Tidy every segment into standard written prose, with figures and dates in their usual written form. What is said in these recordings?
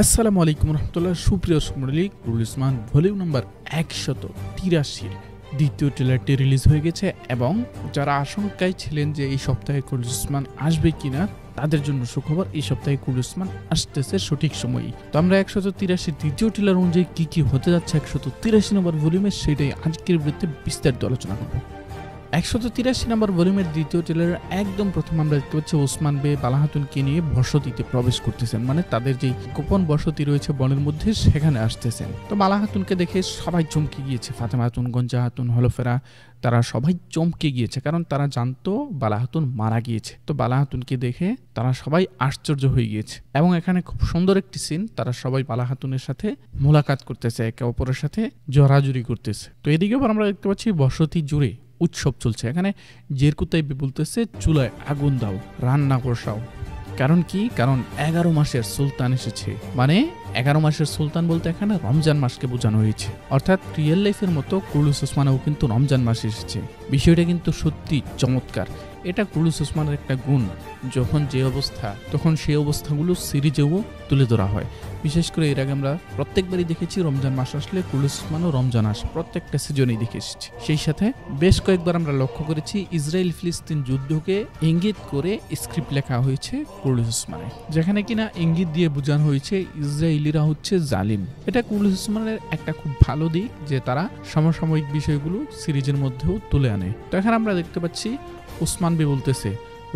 আসসালামু আলাইকুম রহমতুল্লাহ। সুপ্রিয় মন্ডলী, কুরুল উসমান ভলিউম নাম্বার 183 দ্বিতীয় ট্রেলারটি রিলিজ হয়ে গেছে এবং যারা আশঙ্কায় ছিলেন যে এই সপ্তাহে কুরুল উসমান আসবে কিনা তাদের জন্য সুখবর, এই সপ্তাহে কুরুল উসমান আসতেছে সঠিক সময়ই। তো আমরা 183 দ্বিতীয় ট্রেলার অনুযায়ী কি কি হতে যাচ্ছে 183 নম্বর ভলিউমে সেটাই আজকের ভিডিওতে বিস্তারিত আলোচনা করব। 183 নম্বর ভলিউমের দ্বিতীয় ট্রেলারের একদম প্রথম আমরা দেখতে পাচ্ছি ওসমান বে বালাহাতুনকে নিয়ে বসতিতে প্রবেশ করতেছেন, মানে তাদের যে গোপন বসতি রয়েছে বনের মধ্যে সেখানে আসতেছেন। তো বালাহাতুনকে দেখে সবাই চমকে গিয়েছে, ফাতেমা হাতুন, গঞ্জা হাতুন, হলফেরা, তারা সবাই চমকে গিয়েছে, কারণ তারা জানতো বালাহাতুন মারা গিয়েছে। তো বালাহাতুনকে দেখে তারা সবাই আশ্চর্য হয়ে গিয়েছে এবং এখানে খুব সুন্দর একটি সিন, তারা সবাই বালাহাতুনের সাথে মোলাকাত করতেছে, একে অপরের সাথে জড়াজড়ি করতেছে। তো এদিকে আমরা দেখতে পাচ্ছি বসতি জুড়ে উৎসব চলছে। এখানে জেরকুতাই বলতেছে চুলায় আগুন দাও, রান্না বসাও। কারণ কি? কারণ 11 মাসের সুলতান এসেছে। মানে 11 মাসের সুলতান বলতে এখানে রমজান মাসকে বোঝানো হয়েছে, অর্থাৎ রিয়েল লাইফের মতো কুরুল উসমানেও কিন্তু রমজান মাস এসেছে। বিষয়টা কিন্তু সত্যি চমৎকার। এটা কুরুল উসমানের একটা গুণ, যখন যে অবস্থা তখন সেই অবস্থাগুলো সিরিজেও তুলে ধরা হয়। বিশেষ করে এর আগে আমরা প্রত্যেকবারই দেখেছি রমজান মাস আসলে কুরুল উসমানও রমজান আসে, প্রত্যেকটা সিজনেই দেখে এসেছি। সেই সাথে বেশ কয়েকবার আমরা লক্ষ্য করেছি ইসরায়েল ফিলিস্তিন যুদ্ধকে ইঙ্গিত করে স্ক্রিপ্ট লেখা হয়েছে কুরুল উসমানে, যেখানে কিনা ইঙ্গিত দিয়ে বোঝানো হয়েছে ইসরায়েলিরা হচ্ছে জালিম। এটা কুরুল উসমানের একটা খুব ভালো দিক যে তারা সমসাময়িক বিষয়গুলো সিরিজের মধ্যেও তুলে আনে। তো এখানে আমরা দেখতে পাচ্ছি ওসমান বে বলতেছে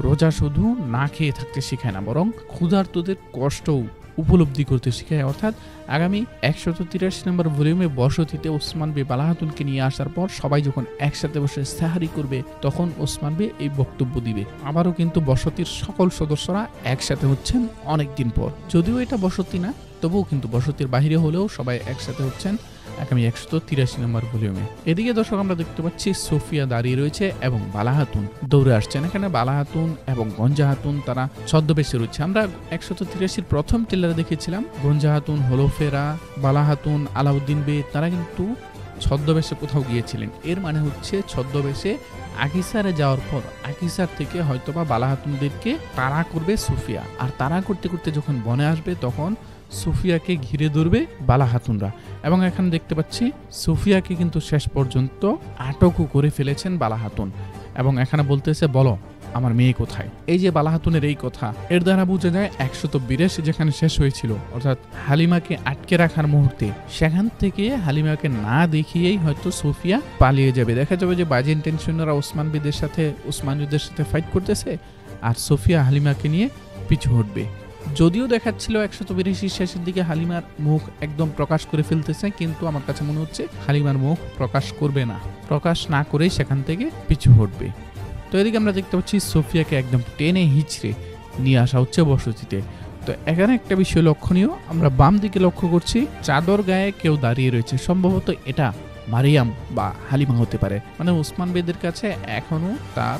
রোজা শুধু না খেয়ে থাকতে শেখায় না, বরং ক্ষুধার্তদের কষ্টও উপলব্ধি করতে শেখায়। অর্থাৎ আগামী 183 নম্বর ভলিউমে বসতিতে ওসমান বে বালাহাতুনকে নিয়ে আসার পর সবাই যখন একসাথে বসে সাহারি করবে তখন ওসমান বে এই বক্তব্য দিবে। আবারও কিন্তু বসতির সকল সদস্যরা একসাথে হচ্ছেন অনেকদিন পর, যদিও এটা বসতি না, তবুও কিন্তু বসতির বাহিরে হলেও সবাই একসাথে হচ্ছেন আগামী 183 নম্বর ভলিউমে। এদিকে দর্শক আমরা দেখতে পাচ্ছি সোফিয়া দাঁড়িয়ে রয়েছে এবং বালাহাতুন দৌড়ে আসছেন। এখানে বালাহাতুন এবং গঞ্জা হাতুন তারা ছদ্মবেশে রয়েছে। আমরা 183 প্রথম ট্রেলারে দেখেছিলাম গঞ্জা হাতুন, হলফেরা, বালাহাতুন, আলাউদ্দিন বে তারা কিন্তু ছদ্মবেশে কোথাও গিয়েছিলেন। এর মানে হচ্ছে ছদ্মবেশে আকিসারে যাওয়ার পর আকিসার থেকে হয়তোবা বালাহাতুনদেরকে তাড়া করবে সোফিয়া, আর তাড়া করতে করতে যখন বনে আসবে তখন সোফিয়াকে ঘিরে ধরবে বালাহাতুনরা। এবং এখানে দেখতে পাচ্ছি সোফিয়াকে কিন্তু শেষ পর্যন্ত আটকও করে ফেলেছেন বালাহাতুন। এবং এখানে বলতেছে বলো আমার মেয়ে কোথায়। এই যে বালাহাতুনের এই কথা, এর দ্বারা বোঝা যায় 182 যেখানে শেষ হয়েছিল, অর্থাৎ হালিমাকে আটকে রাখার মুহূর্তে, সেখান থেকে হালিমাকে না দেখিয়েই হয়তো সোফিয়া পালিয়ে যাবে। দেখা যাবে যে বাইজেন্টাইনরা ওসমানদের সাথে ফাইট করতেছে আর সোফিয়া হালিমাকে নিয়ে পিছু হটবে। যদিও দেখাচ্ছিল 182 শেষের দিকে হালিমার মুখ একদম প্রকাশ করে ফেলতেছে, কিন্তু আমার কাছে মনে হচ্ছে হালিমার মুখ প্রকাশ করবে না, প্রকাশ না করেই সেখান থেকে পিছু হটবে। তো এদিকে আমরা দেখতে পাচ্ছি সোফিয়াকে একদম টেনে হিচড়ে নিয়ে আসা হচ্ছে বসতিতে। তো এখানে একটা বিষয় লক্ষণীয়, আমরা বাম দিকে লক্ষ্য করছি চাদর গায়ে কেউ দাঁড়িয়ে রয়েছে, সম্ভবত এটা মারিয়াম বা হালিমা হতে পারে। মানে ওসমান বেদের কাছে এখনো তার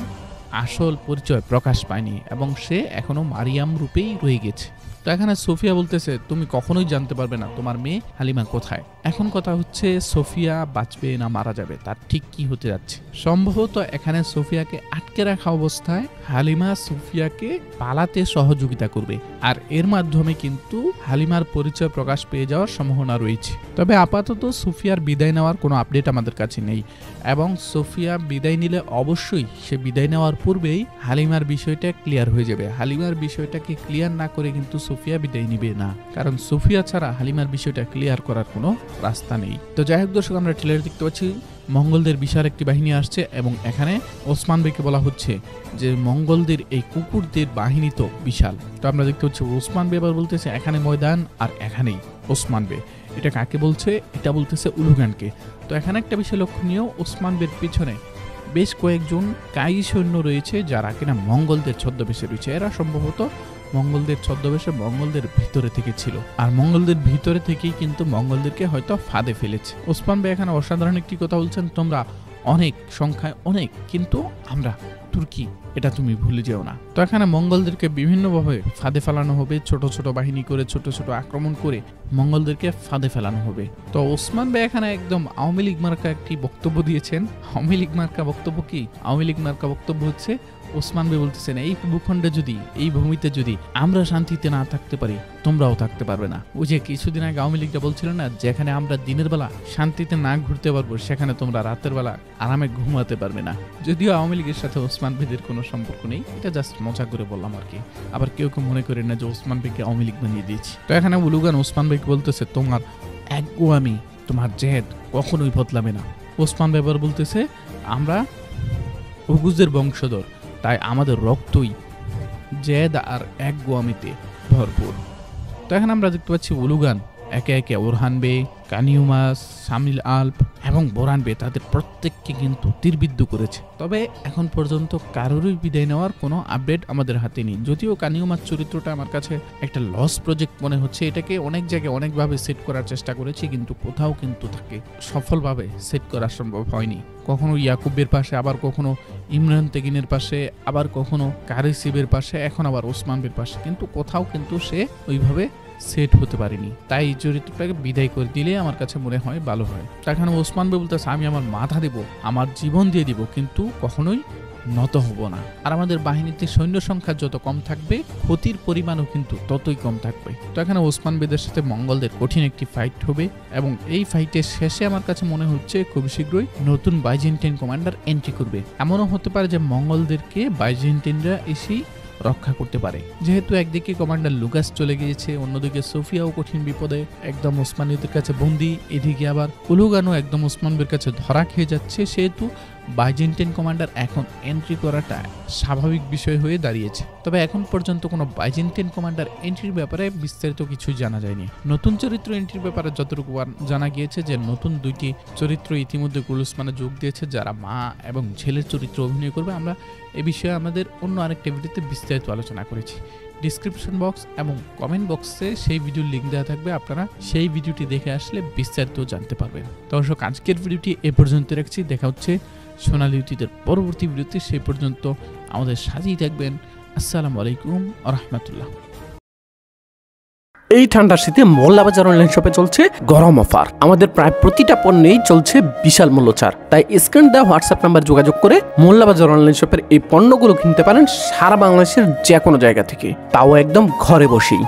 আসল পরিচয় প্রকাশ পায়নি এবং সে এখনো মারিয়াম রূপেই রয়ে গেছে। তো এখানে সোফিয়া বলতেছে তুমি কখনোই জানতে পারবে না তোমার মেয়ে হালিমা কোথায়। এখন কথা হচ্ছে সোফিয়া বাঁচবে না মারা যাবে, তার ঠিক কি হতে যাচ্ছে। সম্ভবত এখানে সোফিয়াকে আটকে রাখা অবস্থায় হালিমা সোফিয়াকে পালাতে সহযোগিতা করবে, আর এর মাধ্যমে কিন্তু হালিমার পরিচয় প্রকাশ পেয়ে যাওয়ার সম্ভাবনা রয়েছে। তবে আপাতত সোফিয়ার বিদায় নেওয়ার কোনো আপডেট আমাদের কাছে নেই, এবং সোফিয়া বিদায় নিলে অবশ্যই সে বিদায় নেওয়ার পূর্বেই হালিমার বিষয়টা ক্লিয়ার হয়ে যাবে। হালিমার বিষয়টাকে ক্লিয়ার না করে কিন্তু সোফিয়া বিদায় নিবে না, কারণ সোফিয়া ছাড়া হালিমার বিষয়টা ক্লিয়ার করার কোনো রাস্তা নেই। তো যাই হোক দর্শক, আমরা ট্রেলারে দেখতে পাচ্ছি মঙ্গলদের বিশাল একটি বাহিনী আসছে এবং এখানে ওসমান বেকে বলা হচ্ছে যে মঙ্গলদের এই কুকুরদের বাহিনী তো বিশাল। তো আমরা দেখতে পাচ্ছি ওসমান বে এবার বলতেছে এখানে ময়দান আর এখানেই ওসমান বে। এটা কাকে বলছে? এটা বলতেছে উলুগানকে। তো এখানে একটা বিষয় লক্ষণীয়, ওসমান বের পিছনে বেশ কয়েকজন কাই সৈন্য রয়েছে যারা কিনা মঙ্গলদের ছদ্মবেশে রয়েছে। এরা সম্ভবত মঙ্গলদের ছদ্মবেশে মঙ্গলদের ভিতরে থেকে ছিল, আর মঙ্গলদের ভিতরে থেকেই কিন্তু মঙ্গলদেরকে হয়তো ফাঁদে ফেলেছে। ওসমান ভাই এখানে অসাধারণ একটি কথা বলছেন, তোমরা অনেক সংখ্যায় অনেক, কিন্তু আমরা তুর্কি, এটা তুমি ভুলে যেও না। তো এখানে মঙ্গলদেরকে বিভিন্নভাবে ফাঁদে ফেলানো হবে, ছোট ছোট বাহিনী করে ছোট ছোট আক্রমণ করে মঙ্গলদেরকে ফাঁদে ফেলানো হবে। তো ওসমান ভাই এখানে একদম আওয়ামী লীগ মার্কা একটি বক্তব্য দিয়েছেন। আওয়ামী লীগ মার্কা বক্তব্য কি? আওয়ামী লীগ মার্কা বক্তব্য হচ্ছে ওসমান ভাই বলতেছেন এই ভূখণ্ডে যদি, এই ভূমিতে যদি আমরা শান্তিতে না থাকতে পারি, তোমরাও থাকতে পারবে না। ওই যে কিছুদিন আগে আওয়ামী লীগটা বলছিল না, যেখানে আমরা দিনের বেলা শান্তিতে না ঘুরতে পারবো, সেখানে তোমরা রাতের বেলা আরামে ঘুমাতে পারবে না। যদিও আওয়ামী লীগের সাথে ওসমান ভাইদের কোনো সম্পর্ক নেই, এটা জাস্ট মজা করে বললাম আর কি। আবার কেউ কেউ মনে করেন না যে ওসমান ভাইকে আওয়ামী লীগ বানিয়ে দিয়েছি। তো এখানে উলুগান ওসমান ভাইকে বলতেছে তোমার একগুয়ামি, তোমার জেদ কখনোই বদলাবে না। ওসমান ভাই আবার বলতেছে আমরা ওগুজের বংশধর, তাই আমাদের রক্তই জেদ আর একগুয়ামিতে ভরপুর। তো এখন আমরা দেখতে পাচ্ছি উলুগান একে একে ওরহান বে, কানিউমাস, সামিল আলপ এবং বোরান বে তাদের প্রত্যেককে কিন্তু তীরবিদ্ধ করেছে। তবে এখন পর্যন্ত কারোরই বিদায় নেওয়ার কোনো আপডেট আমাদের হাতে নেই। যদিও কানিউমাস চরিত্রটা আমার কাছে একটা লস প্রজেক্ট মনে হচ্ছে, এটাকে অনেক জায়গায় অনেকভাবে সেট করার চেষ্টা করেছি, কিন্তু কোথাও কিন্তু তাকে সফলভাবে সেট করা সম্ভব হয়নি। কখনো ইয়াকুবের পাশে, আবার কখনো ইমরান তেগিনের পাশে, আবার কখনো কারিসিবের পাশে, এখন আবার ওসমান বের পাশে, কিন্তু কোথাও কিন্তু সে ওইভাবে সেট হতে পারেনি। তাই এই চরিত্রটাকে বিদায় করে দিলে আমার কাছে মনে হয় ভালো হয়। সেখানে ওসমান ভাই বলতেছে আমি আমার মাথা দেব, আমার জীবন দিয়ে দিব, কিন্তু কখনোই নত হব না। আর আমাদের বাহিনীতে সৈন্য সংখ্যা যত কম থাকবে, ক্ষতির পরিমাণও কিন্তু ততই কম থাকবে। তো এখানে ওসমান বেদের সাথে মঙ্গলদের কঠিন একটি ফাইট হবে, এবং এই ফাইটের শেষে আমার কাছে মনে হচ্ছে খুব শীঘ্রই নতুন বাইজেন্টাইন কমান্ডার এন্ট্রি করবে। এমনও হতে পারে যে মঙ্গলদেরকে বাইজেন্টাইনরা এসেই রক্ষা করতে পারে। যেহেতু একদিকে কমান্ডার লুকাস চলে গিয়েছে, অন্যদিকে সোফিয়াও কঠিন বিপদে, একদম ওসমানীদের কাছে বন্দী, এদিকে আবার উলুগানও একদম ওসমানদের কাছে ধরা খেয়ে যাচ্ছে, সেহেতু বাইজেন্টাইন কমান্ডার এখন এন্ট্রি করাটা স্বাভাবিক বিষয় হয়ে দাঁড়িয়েছে। তবে এখন পর্যন্ত কোনো বাইজেন্টাইন কমান্ডার এন্ট্রির ব্যাপারে বিস্তারিত কিছুই জানা যায়নি। নতুন চরিত্র এন্ট্রির ব্যাপারে যতটুকু জানা গিয়েছে যে নতুন দুইটি চরিত্র ইতিমধ্যে গুলুসমানে যোগ দিয়েছে, যারা মা এবং ছেলের চরিত্র অভিনয় করবে। আমরা এ বিষয়ে আমাদের অন্য আরেকটা ভিডিওতে বিস্তারিত আলোচনা করেছি। ডিসক্রিপশন বক্স এবং কমেন্ট বক্সে সেই ভিডিওর লিঙ্ক দেওয়া থাকবে, আপনারা সেই ভিডিওটি দেখে আসলে বিস্তারিত জানতে পারবেন। দর্শক, আজকের ভিডিওটি এ পর্যন্ত রাখছি। দেখা হচ্ছে সোনালী অতীতের পরবর্তী ভিডিওতে। সেই পর্যন্ত আমাদের সাথেই থাকবেন। আসসালামু আলাইকুম ওয়া রাহমাতুল্লাহ। এই ঠান্ডার শীতে মোল্লাবাজার অনলাইন শপে চলছে গরম অফার। আমাদের প্রায় প্রতিটা পণ্যেই চলছে বিশাল মূল্য ছাড়। তাই স্ক্রিন দেওয়া হোয়াটসঅ্যাপ নাম্বার যোগাযোগ করে মোল্লাবাজার অনলাইন শপের এই পণ্যগুলো কিনতে পারেন সারা বাংলাদেশের যে কোনো জায়গা থেকে, তাও একদম ঘরে বসেই।